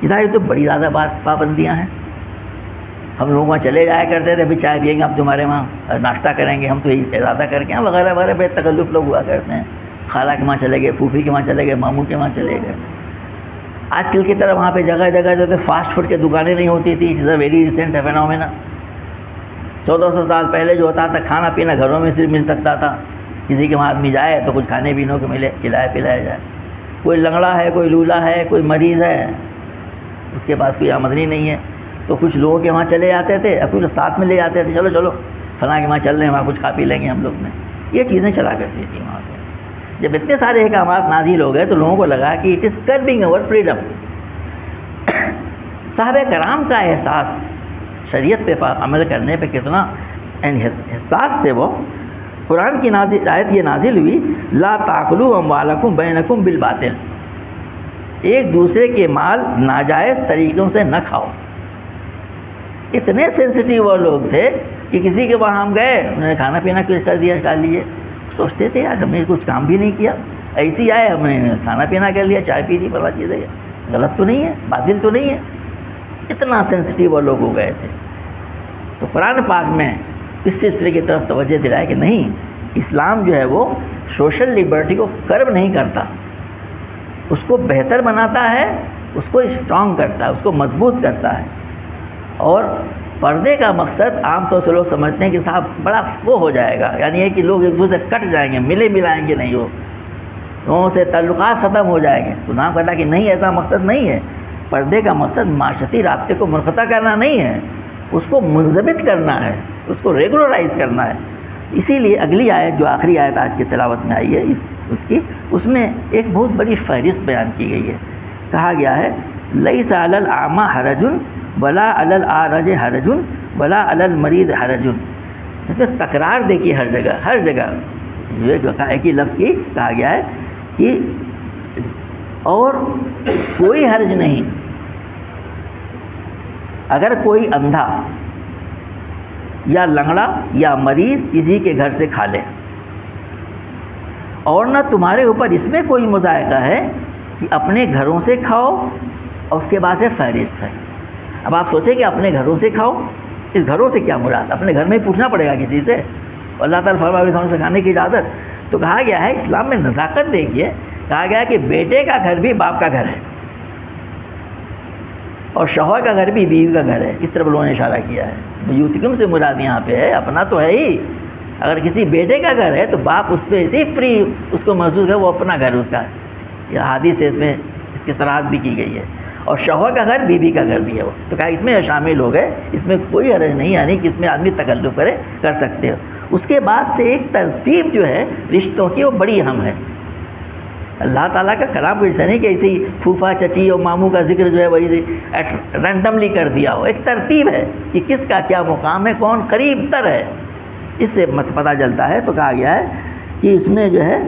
کہ یہ تو بڑی زیادہ پابندیاں ہیں. ہم لوگ وہاں چلے جایا کرتے تھے، ابھی چائے پئیں گے، ہم تمہارے وہاں ناشتہ کریں گے، ہم تو یہی ارادہ کر کے وغیرہ وغیرہ بے تکلف لوگ ہوا کرتے ہیں. خالہ کے وہاں چلے گئے، پھوپھی کے وہاں چلے گئے، ماموں کے وہاں چلے گئے. آج کل کی طرح وہاں پہ جگہ جگہ جو فاسٹ فوڈ کی دکانیں نہیں ہوتی تھی. It is a very recent phenomena. 1400 سال پہلے جو ہوتا تھا کھانا پینا گھروں میں صرف مل سکتا تھا. کسی کے وہاں آدمی جائے تو کچھ کھانے پینے کو ملے، کھلائے پلایا جائے. کوئی لنگڑا ہے، کوئی لولا ہے، کوئی مریض ہے، اس کے پاس کوئی آمدنی نہیں ہے، تو کچھ لوگوں کے وہاں چلے جاتے تھے، کچھ ساتھ میں لے جاتے تھے، چلو چلو فلاں کے وہاں چل رہے ہیں، وہاں کچھ کھا پی لیں گے ہم لوگ میں. یہ چیزیں چلا کرتی تھیں وہاں پہ. جب اتنے سارے احکامات نازل ہو گئے تو لوگوں کو لگا کہ اٹ از کربنگ اوور فریڈم. صحابہ کرام کا احساس شریعت پہ عمل کرنے پہ کتنا حساس تھے وہ. قرآن کی آیت یہ نازل ہوئی، لا تاکلوا اموالکم بینکم بالباطل، ایک دوسرے کے مال ناجائز طریقوں سے نہ کھاؤ. اتنے سینسٹیو وہ لوگ تھے کہ کسی کے وہاں ہم گئے، انہوں نے کھانا پینا کر دیا، کھا لیے، سوچتے تھے یار ہم نے کچھ کام بھی نہیں کیا، ایسی آئے ہم نے کھانا پینا کر لیا، چائے پی لی، بڑا چیز ہے، غلط تو نہیں ہے، باطل تو نہیں ہے. اتنا سینسٹیو وہ لوگ ہو گئے تھے. تو قرآن پاک میں اس سلسلے کی طرف توجہ دلائے کہ نہیں، اسلام جو ہے وہ سوشل لبرٹی کو کرب نہیں کرتا، اس کو بہتر بناتا ہے، اس کو اسٹرانگ کرتا ہے، اس کو مضبوط کرتا ہے. اور پردے کا مقصد عام طور سے لوگ سمجھتے ہیں کہ صاحب بڑا وہ ہو جائے گا، یعنی یہ کہ لوگ ایک دوسرے سے کٹ جائیں گے، ملے ملائیں گے نہیں، وہ لوگوں سے تعلقات ختم ہو جائیں گے. تو نام کہتا کہ نہیں، ایسا مقصد نہیں ہے. پردے کا مقصد معاشرتی رابطے کو منقطع کرنا نہیں ہے، اس کو منضبط کرنا ہے، اس کو ریگولرائز کرنا ہے. اسی لیے اگلی آیت جو آخری آیت آج کی تلاوت میں آئی ہے اس میں ایک بہت بڑی فہرست بیان کی گئی ہے. کہا گیا ہے لیس علی الاعمی حرج ولا علی الاعرج حرج ولا علی المریض حرج. اس میں تکرار دیکھیے ہر جگہ یہ جو ایک ہی لفظ کی کہا گیا ہے کہ اور کوئی حرج نہیں اگر کوئی اندھا یا لنگڑا یا مریض کسی کے گھر سے کھا لے، اور نہ تمہارے اوپر اس میں کوئی مذائقہ ہے کہ اپنے گھروں سے کھاؤ. اور اس کے بعد سے فہرست ہے. اب آپ سوچیں کہ اپنے گھروں سے کھاؤ، اس گھروں سے کیا مراد؟ اپنے گھر میں ہی پوچھنا پڑے گا کسی سے. اللہ تعالیٰ فرمایا اپنے گھروں سے کھانے کی اجازت. تو کہا گیا ہے اسلام میں نزاکت دیکھیے، کہا گیا کہ بیٹے کا گھر بھی باپ کا گھر ہے، اور شوہر کا گھر بھی بیوی کا گھر ہے. اس طرف لوگوں نے اشارہ کیا ہے. بیوتکم سے مراد یہاں پہ ہے اپنا تو ہے ہی. اگر کسی بیٹے کا گھر ہے تو باپ اس پہ اسی فری اس کو محسوس ہے وہ اپنا گھر اس کا ہے. یہ حدیث سے اس میں اس کی صراحت بھی کی گئی ہے. اور شوہر کا گھر بیوی کا گھر بھی ہے وہ. تو کہا اس میں شامل ہو گئے، اس میں کوئی حرج نہیں، یعنی کہ اس میں آدمی تکلف کر سکتے ہو. اس کے بعد سے ایک ترتیب جو ہے رشتوں کی وہ بڑی اہم ہے. اللہ تعالیٰ کا کلام کو ایسا نہیں کہ ایسے ہی پھوپھا چچی اور ماموں کا ذکر جو ہے وہی رینڈملی کر دیا ہو. ایک ترتیب ہے کہ کس کا کیا مقام ہے، کون قریب تر ہے، اس سے پتہ چلتا ہے. تو کہا گیا ہے کہ اس میں جو ہے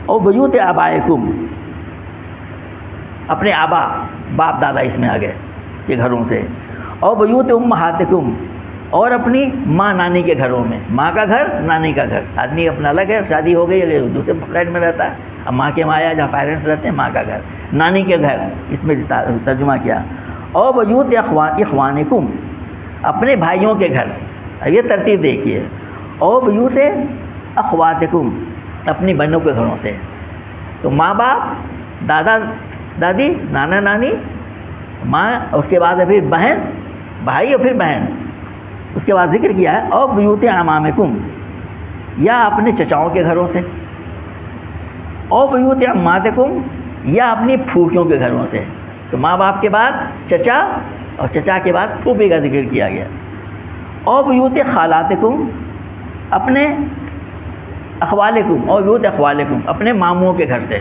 او بیوت آبائکم، اپنے آبا باپ دادا اس میں آ گئے یہ گھروں سے. او بیوت امہاتکم، اور اپنی ماں نانی کے گھروں میں. ماں کا گھر، نانی کا گھر. آدمی اپنا الگ ہے، شادی ہو گئی ہے، دوسرے فلیٹ میں رہتا ہے. اب ماں کے مایا جہاں پیرنٹس رہتے ہیں، ماں کا گھر، نانی کے گھر اس میں ترجمہ کیا. او بیوت اخوانکم، اپنے بھائیوں کے گھر. اب یہ ترتیب دیکھیے. او بیوت اخواتکم، اپنی بہنوں کے گھروں سے. تو ماں باپ، دادا دادی، نانا نانی، ماں، اس کے بعد پھر بہن، بھائی اور پھر بہن. اس کے بعد ذکر کیا ہے او بیوت عمامکم، یا اپنے چچاؤں کے گھروں سے. او بیوت عماتکم، یا اپنی پھوپھیوں کے گھروں سے. تو ماں باپ کے بعد چچا، اور چچا کے بعد پھوپھی کا ذکر کیا گیا. او بیوت خالاتکم، اپنے اخوالکم، او بیوت اخوالکم، اپنے ماموں کے گھر سے.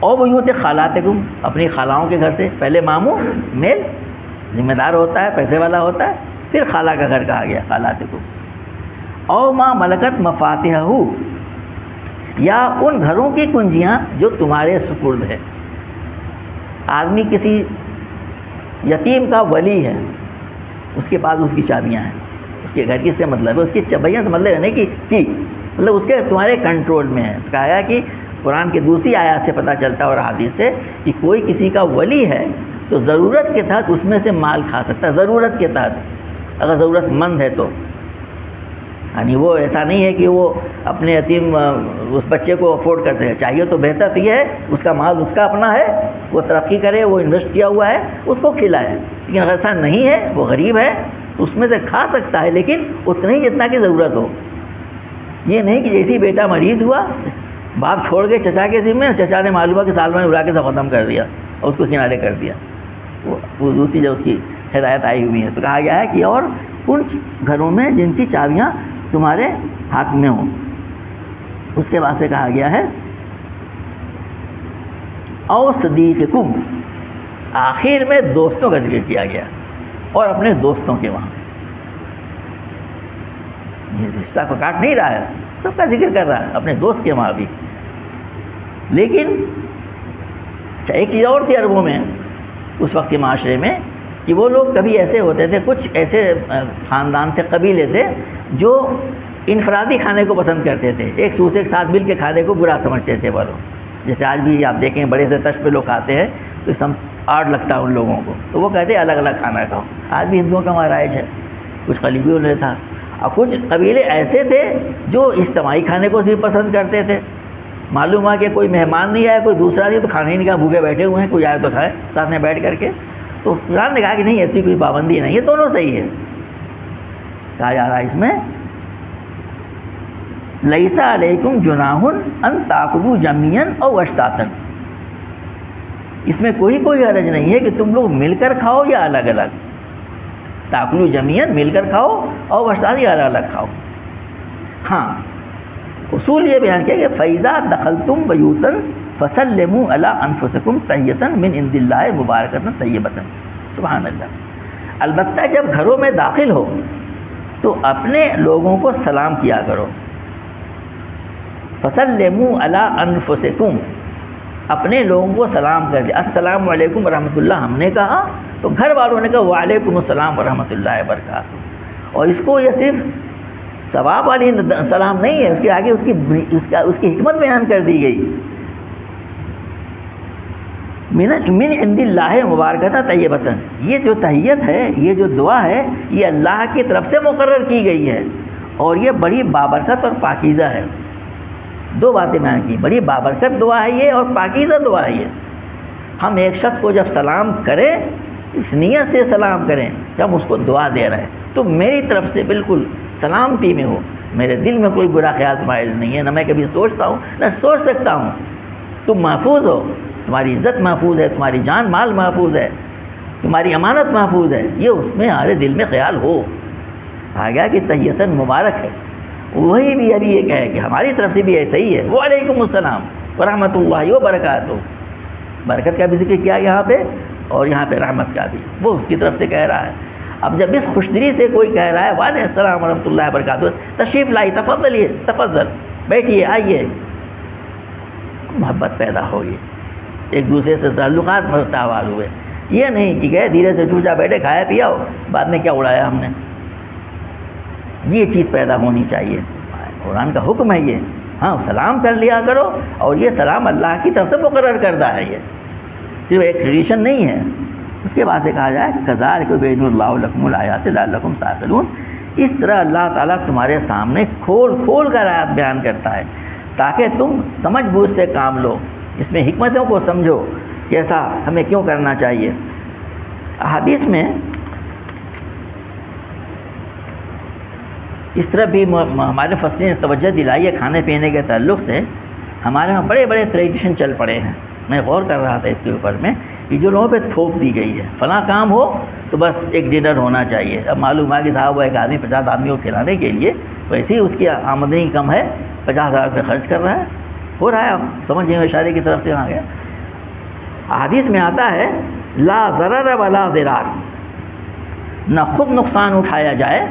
او بیوت خالاتکم، اپنی خالاؤں کے گھر سے. پہلے ماموں میل ذمہ دار ہوتا ہے، پیسے والا ہوتا ہے، پھر خالہ کا گھر کہا گیا خالاتکم. او ما ملکت مفاتحہ، یا ان گھروں کی کنجیاں جو تمہارے سپرد ہے. آدمی کسی یتیم کا ولی ہے، اس کے پاس اس کی چابیاں ہیں، اس کے گھر کی سے مطلب ہے، اس کی چابیاں سے مطلب ہے نہیں کہ مطلب اس کے تمہارے کنٹرول میں ہے. کہا گیا کہ قرآن کی دوسری آیات سے پتہ چلتا ہے اور حدیث سے کہ کوئی کسی کا ولی ہے تو ضرورت کے تحت اس میں سے مال کھا سکتا ہے. ضرورت کے تحت، اگر ضرورت مند ہے تو. یعنی وہ ایسا نہیں ہے کہ وہ اپنے یتیم اس بچے کو افورڈ کر سکے. چاہیے تو بہتر تو یہ ہے اس کا مال اس کا اپنا ہے، وہ ترقی کرے، وہ انویسٹ کیا ہوا ہے، اس کو کھلائے. لیکن اگر ایسا نہیں ہے، وہ غریب ہے، تو اس میں سے کھا سکتا ہے، لیکن اتنا ہی جتنا کی ضرورت ہو. یہ نہیں کہ جیسے بیٹا مریض ہوا باپ چھوڑ گئے چچا کے ذمے، چچا نے معلومہ کے سال میں اڑا کے سب ختم کر دیا اور اس کو کنارے کر دیا. وہ دوسری جو اس کی ہدایت آئی ہوئی ہے. تو کہا گیا ہے کہ اور ان گھروں میں جن کی چابیاں تمہارے ہاتھ میں ہوں. اس کے بعد سے کہا گیا ہے او صدیقکم، آخر میں دوستوں کا ذکر کیا گیا اور اپنے دوستوں کے وہاں. یہ رشتہ کو کاٹ نہیں رہا ہے، سب کا ذکر کر رہا ہے، اپنے دوست کے وہاں بھی. لیکن اچھا ایک چیز اور تھی عربوں میں اس وقت کے معاشرے میں کہ وہ لوگ کبھی ایسے ہوتے تھے، کچھ ایسے خاندان تھے، قبیلے تھے جو انفرادی کھانے کو پسند کرتے تھے، ایک دوسرے کے ساتھ مل کے کھانے کو برا سمجھتے تھے وہ لوگ. جیسے آج بھی آپ دیکھیں بڑے سے تشت پہ لوگ کھاتے ہیں تو سم آڈ لگتا ہے ان لوگوں کو، تو وہ کہتے ہیں الگ الگ کھانا کھاؤ. آج بھی ہندوؤں کا وہاں رائج ہے، کچھ قلیبیوں نے تھا. اور کچھ قبیلے ایسے تھے جو اجتماعی کھانے کو صرف پسند کرتے تھے. معلوم ہوا کہ کوئی مہمان نہیں آیا، کوئی دوسرا نہیں، تو کھانا ہی نہیں کھا، بھوکے بیٹھے ہوئے ہیں، کوئی آئے تو کھائے ساتھ میں بیٹھ کر کے. تو قرآن نے کہا کہ نہیں، ایسی کوئی پابندی نہیں ہے، دونوں صحیح ہے. کہا جا رہا ہے اس میں لیس علیکم جناح ان تاکلوا جميعا او اشتاتا، اس میں کوئی حرج نہیں ہے کہ تم لوگ مل کر کھاؤ یا الگ الگ. تاکلوا جميعا مل کر کھاؤ، او اشتاتا یا الگ الگ کھاؤ. ہاں اصول یہ بیان کیا کہ فَإِذَا دَخَلْتُمْ بَيُوتًا فَسَلِّمُوا عَلَىٰ أَنفُسِكُمْ تَحِيَّةً مِّنْ عِندِ اللَّهِ مُبَارَكَةً طَيِّبَةً. سبحان اللہ. البتہ جب گھروں میں داخل ہو تو اپنے لوگوں کو سلام کیا کرو. فَسَلِّمُوا عَلَىٰ أَنفُسِكُمْ، اپنے لوگوں کو سلام کر دیا. السلام علیکم ورحمۃ اللہ ہم نے کہا تو گھر والوں نے کہا وعلیکم السلام ورحمۃ اللہ وبرکاتہ. اور اس کو یہ صرف ثواب والی سلام نہیں ہے، اس کے آگے اس کی حکمت بیان کر دی گئی. من عند اللہ مبارکۃ طیبۃ، یہ جو تحیت ہے، یہ جو دعا ہے، یہ اللہ کی طرف سے مقرر کی گئی ہے اور یہ بڑی بابرکت اور پاکیزہ ہے. دو باتیں بیان کی، بڑی بابرکت دعا ہے یہ اور پاکیزہ دعا ہے یہ. ہم ایک شخص کو جب سلام کریں اس نیت سے سلام کریں کہ ہم اس کو دعا دے رہے ہیں تو میری طرف سے بالکل سلامتی میں ہو، میرے دل میں کوئی برا خیال تمہارے نہیں ہے، نہ میں کبھی سوچتا ہوں نہ سوچ سکتا ہوں. تم محفوظ ہو، تمہاری عزت محفوظ ہے، تمہاری جان مال محفوظ ہے، تمہاری امانت محفوظ ہے، یہ اس میں ہمارے دل میں خیال ہو. کہا گیا کہ تحیتاً مبارک ہے. وہی بھی ابھی یہ کہے کہ ہماری طرف سے بھی ایسا ہی ہے، وعلیکم السلام ورحمۃ اللہ وبرکاتہ. برکت کا بھی ذکر کیا یہاں پہ اور یہاں پہ رحمت کا بھی، وہ اس کی طرف سے کہہ رہا ہے. اب جب اس خوشدلی سے کوئی کہہ رہا ہے وعلیکم السلام ورحمۃ اللہ وبرکاتہ، تشریف لائی، تفضلیے، تفضل بیٹھیے، آئیے، محبت پیدا ہوگی، ایک دوسرے سے تعلقات مستحول ہوئے. یہ نہیں کہ گئے دھیرے سے چوچا بیٹھے کھایا پیا ہو، بعد میں کیا اڑایا ہم نے. یہ چیز پیدا ہونی چاہیے. قرآن کا حکم ہے یہ. ہاں سلام کر لیا کرو اور یہ سلام اللہ کی طرف سے مقرر کردہ ہے، یہ صرف ایک ٹریڈیشن نہیں ہے. اس کے بعد سے کہا جائے کذالک یبین اللہ لکم الآیات لعلکم تعقلون. اس طرح اللہ تعالیٰ تمہارے سامنے کھول کر آیات بیان کرتا ہے تاکہ تم سمجھ بوجھ سے کام لو، اس میں حکمتوں کو سمجھو کہ ایسا ہمیں کیوں کرنا چاہیے. احادیث میں اس طرح بھی ہمارے فصلیں نے توجہ دلائی ہے کھانے پینے کے تعلق سے. ہمارے وہاں بڑے بڑے ٹریڈیشن چل پڑے ہیں. میں غور کر رہا تھا اس کے اوپر میں کہ جو لوگوں پہ تھوپ دی گئی ہے، فلاں کام ہو تو بس ایک ڈنر ہونا چاہیے. اب معلوم ہے کہ صاحب وہ ایک آدمی 50 آدمیوں کو کھلانے کے لیے ویسے ہی اس کی آمدنی کم ہے، 50,000 روپے خرچ کر رہا ہے. ہو رہا ہے، آپ سمجھیں اشارے کی طرف سے آ گیا. حدیث میں آتا ہے لا ضرر ولا ضرار، نہ خود نقصان اٹھایا جائے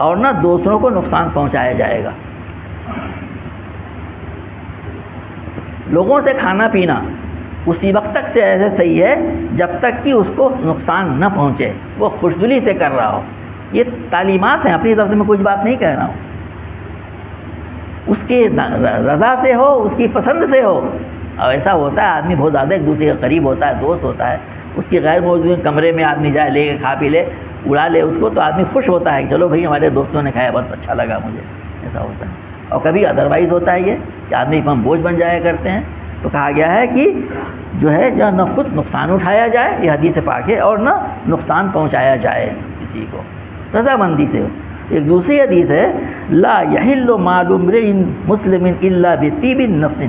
اور نہ دوسروں کو نقصان پہنچایا جائے گا. لوگوں سے کھانا پینا اسی وقت تک سے ایسے صحیح ہے جب تک کہ اس کو نقصان نہ پہنچے، وہ خوشدلی سے کر رہا ہو. یہ تعلیمات ہیں، اپنی طرف سے میں کچھ بات نہیں کہہ رہا ہوں. اس کی رضا سے ہو، اس کی پسند سے ہو. اور ایسا ہوتا ہے آدمی بہت زیادہ ایک دوسرے کے قریب ہوتا ہے، دوست ہوتا ہے، اس کی غیر موجود کمرے میں آدمی جائے لے کے کھا پی لے، اڑا لے اس کو، تو آدمی خوش ہوتا ہے کہ چلو بھائی ہمارے دوستوں نے کھایا بہت اچھا لگا مجھے. ایسا ہوتا ہے. اور کبھی ادروائز ہوتا ہے یہ کہ آدمی ہم بوجھ بن جایا کرتے ہیں. تو کہا گیا ہے کہ جو ہے جو نہ خود نقصان اٹھایا جائے، یہ حدیث پاک ہے، اور نہ نقصان پہنچایا جائے کسی کو، رضامندی سے ہو. ایک دوسری حدیث ہے لا یحل مال امرئ مسلم الا بطیب نفس،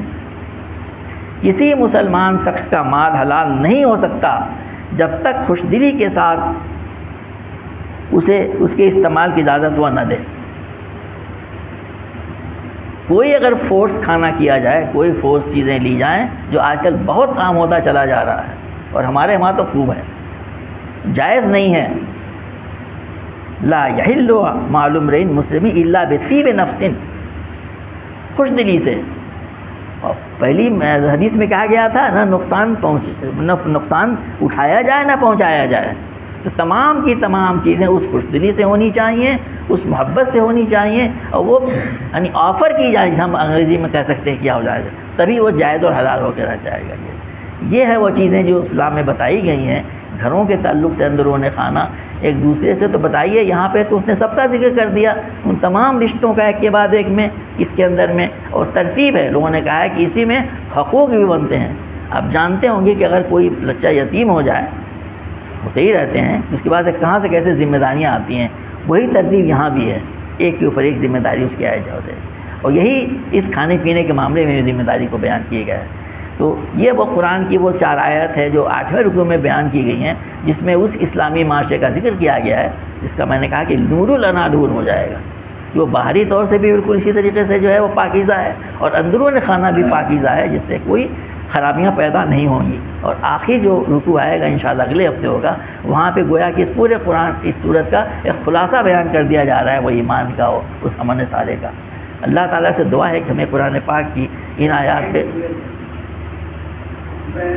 کسی مسلمان شخص کا مال حلال نہیں ہو سکتا جب تک خوش دلی کے ساتھ اسے اس کے استعمال کی اجازت وہ نہ دے۔ کوئی اگر فورس کھانا کیا جائے، کوئی فورس چیزیں لی جائیں، جو آج کل بہت عام ہوتا چلا جا رہا ہے اور ہمارے وہاں تو خوب ہے، جائز نہیں ہے۔ لا یحل مال امرئ مسلم الا بطیب نفس، خوش دلی سے۔ اور پہلی حدیث میں کہا گیا تھا نہ نقصان اٹھایا جائے نہ پہنچایا جائے، تو تمام کی تمام چیزیں اس خوش دلی سے ہونی چاہیے، اس محبت سے ہونی چاہیے، اور وہ یعنی آفر کی جائے، جسے ہم انگریزی میں کہہ سکتے ہیں کیا ہو جائے گا، تبھی وہ جائز اور حلال ہو کے رہ جائے گا۔ یہ ہے وہ چیزیں جو اسلام میں بتائی گئی ہیں۔ گھروں کے تعلق سے اندرون خانہ ایک دوسرے سے تو بتائیے، یہاں پہ تو اس نے سب کا ذکر کر دیا، ان تمام رشتوں کا ایک کے بعد ایک میں اس کے اندر میں، اور ترتیب ہے۔ لوگوں نے کہا ہے کہ اسی میں حقوق بھی بنتے ہیں۔ آپ جانتے ہوں گے کہ اگر کوئی بچہ یتیم ہو جائے، ہوتے ہی رہتے ہیں، اس کے بعد کہاں سے کیسے ذمہ داریاں آتی ہیں، وہی ترتیب یہاں بھی ہے، ایک کے اوپر ایک ذمہ داری اس کی عائد ہو جائے، اور یہی اس کھانے پینے کے معاملے میں ذمہ داری کو بیان کیے گئے ہے۔ تو یہ وہ قرآن کی وہ 4 آیت ہے جو 8ویں رکوع میں بیان کی گئی ہیں، جس میں اس اسلامی معاشرے کا ذکر کیا گیا ہے جس کا میں نے کہا کہ نور لنا نور ہو جائے گا، جو باہری طور سے بھی بالکل اسی طریقے سے جو ہے وہ پاکیزہ ہے، اور اندرون خانہ بھی پاکیزہ ہے، جس سے کوئی خرابیاں پیدا نہیں ہوں گی۔ اور آخری جو رکوع آئے گا انشاءاللہ اگلے ہفتے ہوگا، وہاں پہ گویا کہ اس پورے قرآن اس صورت کا ایک خلاصہ بیان کر دیا جا رہا ہے، وہ ایمان کا اور اس امن صالح کا۔ اللہ تعالیٰ سے دعا ہے کہ ہمیں قرآن پاک کی ان آیات پہ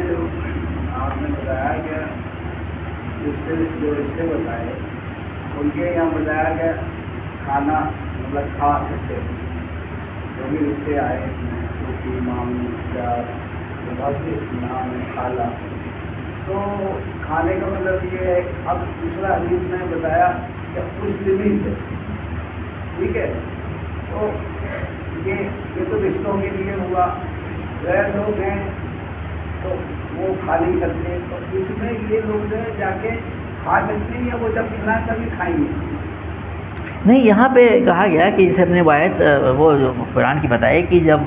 جو آپ نے بتایا کہ جو رشتے بتائے ان کے یہاں بتایا کہ کھانا مطلب کھا سکتے ہیں، جو بھی رشتے آئے اس میں روٹی ماموں بہت سی نام خالہ، تو کھانے کا مطلب یہ ہے۔ اب دوسرا حدیث میں بتایا کہ خوش دلی سے، ٹھیک ہے، تو یہ تو رشتوں کے لیے ہوا، غیر لوگ ہیں تو وہ کھا نہیں سکتے، تو اس میں یہ لوگ جو ہے جا کے کھا سکتے ہیں یا وہ جب کھلا تبھی کھائیں گے؟ نہیں، یہاں پہ کہا گیا کہ جسے ہم نے روایت وہ قرآن کی بتائی کہ جب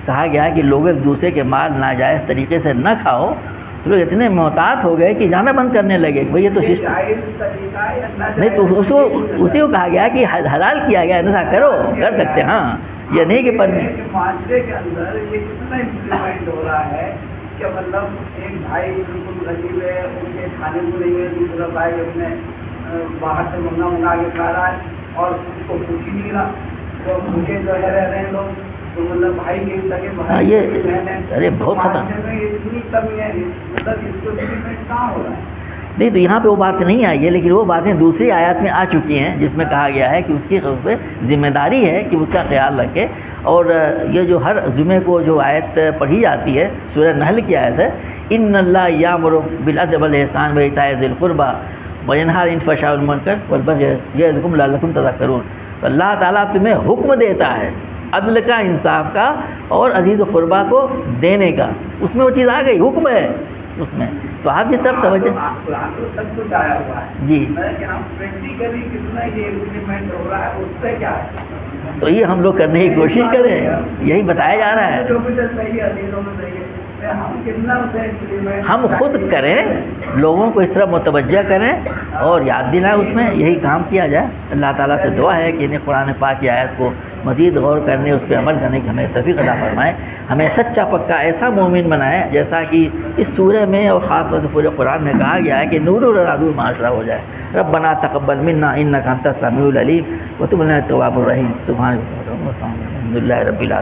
کہا گیا کہ لوگ ایک دوسرے کے مال ناجائز طریقے سے نہ کھاؤ، تو لوگ اتنے محتاط ہو گئے کہ جانا بند کرنے لگے، بھئی یہ تو نہیں، تو اسی کو کہا گیا کہ حلال کیا گیا، ایسا کرو، کر سکتے، ہاں، یہ نہیں کہ معاشرے کے اندر یہ کتنا امپلیمنٹ ہو رہا ہے کہ مطلب ایک بھائی بالکل غریب ہے، ان کے کھانے کو نہیں ہے، دوسرا بھائی اپنے باہر سے منگا کے کھا رہا ہے اور اس کو کچھ ہی نہیں رہا، تو ان کے جو ہے رہ رہے ہیں لوگ، تو مطلب بھائی کے سکے بھائی یہ ارے بہت خطرہ میں اتنی کمی ہے، مطلب اس کو امپلیمنٹ کہاں ہو رہا ہے؟ نہیں، تو یہاں پہ وہ بات نہیں آئی ہے، لیکن وہ باتیں دوسری آیات میں آ چکی ہیں جس میں کہا گیا ہے کہ اس کی ذمہ داری ہے کہ اس کا خیال رکھے۔ اور یہ جو ہر جمعے کو جو آیت پڑھی جاتی ہے سورہ نحل کی آیت ہے، ان اللہ یامر بالعدل والاحسان وایتاء ذی القربی وینہی عن الفحشاء والمنکر والبغی یعظکم لعلکم تذکرون۔ تو اللہ تعالیٰ تمہیں حکم دیتا ہے عدل کا، انصاف کا اور عزیز و قربا کو دینے کا، اس میں وہ چیز آ گئی، حکم ہے اس میں، تو آپ جس طرف توجہ قرآن تو سب کچھ آیا ہوا ہے جی، لیکن ہم پریکٹیکلی کتنا یہ امپلیمنٹ ہو رہا ہے اس پہ کیا ہے؟ تو یہ ہم لوگ کرنے کی کوشش کریں، یہی بتایا جا رہا ہے، جو بھی صحیح ہے حدیثوں میں صحیح ہے، ہم کتنا اسے امپلیمنٹ ہم خود کریں، لوگوں کو اس طرح متوجہ کریں اور یاد دلائیں، اس میں یہی کام کیا جائے۔ اللہ تعالیٰ سے دعا ہے کہ انہیں قرآن پاک کی آیت کو مزید غور کرنے، اس پہ عمل کرنے کی ہمیں توفیق عطا فرمائے، ہمیں سچا پکا ایسا مومن بنائے جیسا کہ اس سورہ میں اور خاص طور سے پورے قرآن میں کہا گیا ہے کہ نور نور معاشرہ ہو جائے۔ ربنا تقبل منا انک انت السمیع العلیم وتب علینا التواب الرحیم۔ سبحان اللہ، الحمد للہ رب العالمین۔